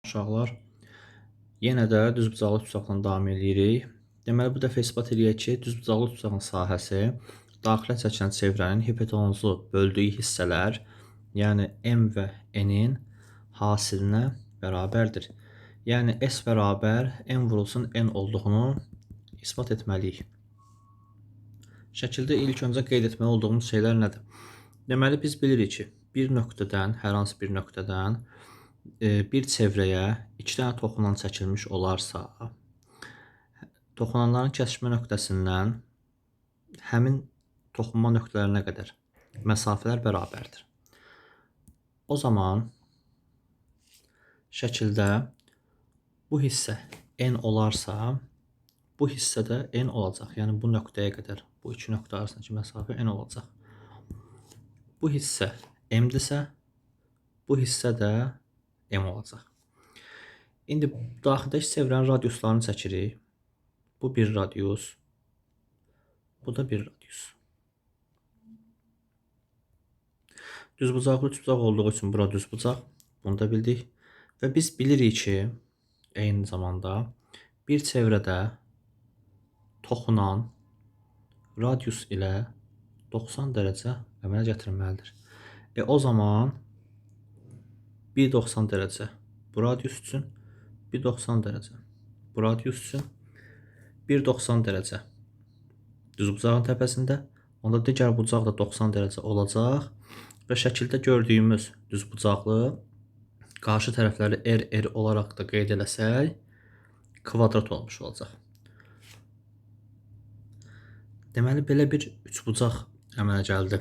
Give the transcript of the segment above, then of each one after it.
Uşaqlar, yenə də düzbucaqlı tutsaxla davam edirik. Deməli, bu dəfə isbat eləyək ki, düzbucaqlı tutsaxın sahəsi daxilə çəkilən çevrənin hipotenuzu böldüyü hissələr, yəni M və N-in hasilinə bərabərdir. Yəni, S bərabər M vurulsun N olduğunu isbat etməliyik. Şəkildə ilk öncə qeyd etməli olduğumuz şeylər nədir? Deməli, biz bilirik ki, bir nöqtədən, hər hansı bir nöqtədən bir çevrəyə 2 dənə toxunan çəkilmiş olarsa, toxunanların kəsişmə nöqtəsindən həmin toxunma nöqtələrinə qədər məsafələr bərabərdir. O zaman şəkildə bu hissə N olarsa, bu hissə də N olacaq. Yəni, bu nöqtəyə qədər, bu iki nöqtə arasındakı məsafə N olacaq. Bu hissə M-dirsə, bu hissə də M olacaq. İndi daxildəki çevrənin radiuslarını çəkirik. Bu bir radius, bu da bir radius. Düzbucaqlı üçbucaq olduğu üçün bura düzbucaq, bunu da bildik. Və biz bilirik ki, eyni zamanda bir çevrədə toxunan radius ilə 90 dərəcə əmələ gətirilməlidir. O zaman 1,90 dərəcə bu radius üçün, 1,90 dərəcə bu radius üçün, 1,90 dərəcə düzbucağın təpəsində, onda digər bucaq da 90 dərəcə olacaq və şəkildə gördüyümüz düzbucaqlı qarşı tərəfləri R olaraq da qeyd eləsək, kvadrat olmuş olacaq. Deməli, belə bir üçbucaq əmələ gəldi.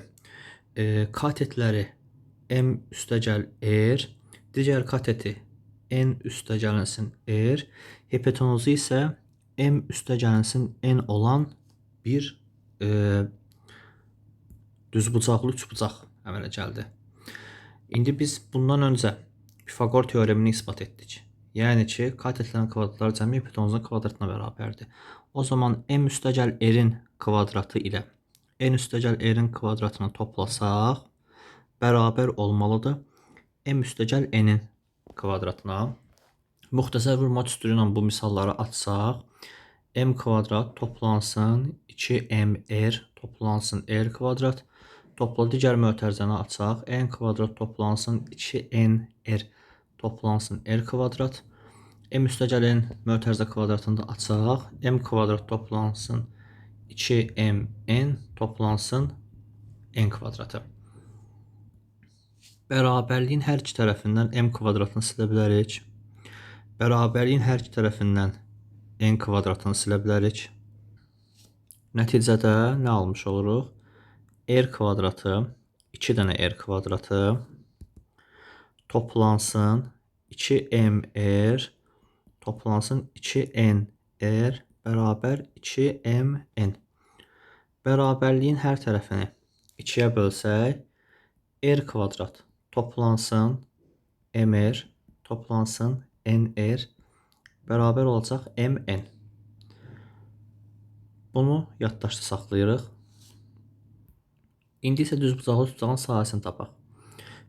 Katetləri M üstəgəl R, digər kateti N üstəgəlinsin R, hipotenuzu isə M üstəgəlinsin N olan bir düzbucaqlı üçbucaq əmələ gəldi. İndi biz bundan öncə Pifaqor teoremini isbat etdik. Yəni ki, katetlərin kvadratları cəmi hipotenuzun kvadratına bərabərdir. O zaman M üstəgəl R-in kvadratı ilə N üstəgəl R-in kvadratını toplasaq, bərabər olmalıdır M üstəgəl N-in kvadratına. Müxtəsər vurma düsturu ilə bu misalları açsaq, M kvadrat toplansın 2MR toplansın R kvadrat, topla digər mötərizəni açaq, N kvadrat toplansın 2NR toplansın R kvadrat, M üstəgəl N mötərizə kvadratını da açaq, M kvadrat toplansın 2MN toplansın N kvadratı. Bərabərliyin hər iki tərəfindən M kvadratını silə bilərik. Bərabərliyin hər iki tərəfindən N kvadratını silə bilərik. Nəticədə nə almış oluruq? R kvadratı, 2 dənə R kvadratı toplansın 2MR toplansın 2NR bərabər 2MN. Bərabərliyin hər tərəfini 2-yə bölsək, R kvadrat toplansın MR toplansın NR bərabər olacaq MN. Bunu yaddaşda saxlayırıq. İndi isə düzbucaqlı tutacağın sahəsini tapaq.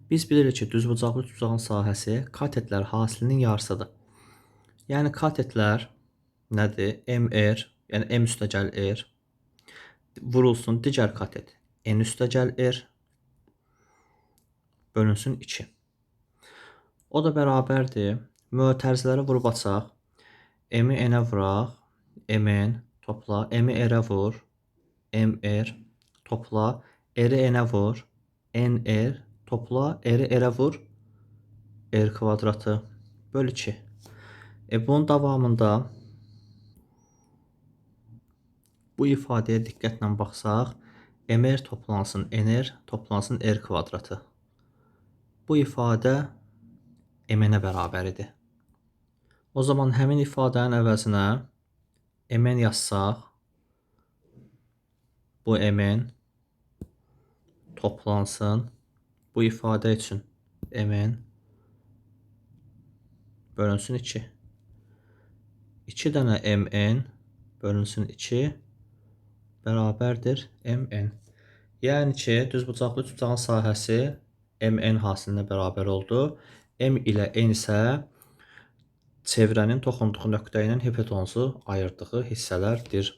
Biz bilirik ki, düzbucaqlı tutacağın sahəsi katetlər hasilinin yarısıdır. Yəni, katetlər nədir? MR, yəni M üstəgəl R vurulsun digər katet N üstəgəl R bölünsün 2. O da bərabərdir. Mötərizələri vurub açaq. M-i N-ə vuraq. MN topla. M-i R-ə vur. MR topla. R-i N-ə vur. NR topla. R-i R-ə vur. R kvadratı böl 2. Bunun davamında bu ifadəyə diqqətlə baxsaq, MR toplansın NR toplansın R kvadratı. Bu ifadə MN-ə bərabər idi. O zaman həmin ifadənin əvəzinə MN yazsaq, bu MN toplansın, bu ifadə üçün MN bölünsün 2. 2 dənə MN bölünsün 2 bərabərdir MN. Yəni ki, düzbucaqlı tutacağın sahəsi MN hasilinə bərabər oldu. M ilə N isə çevrənin toxunduğu nöqtə ilə hipotenuzu ayırdığı hissələrdir.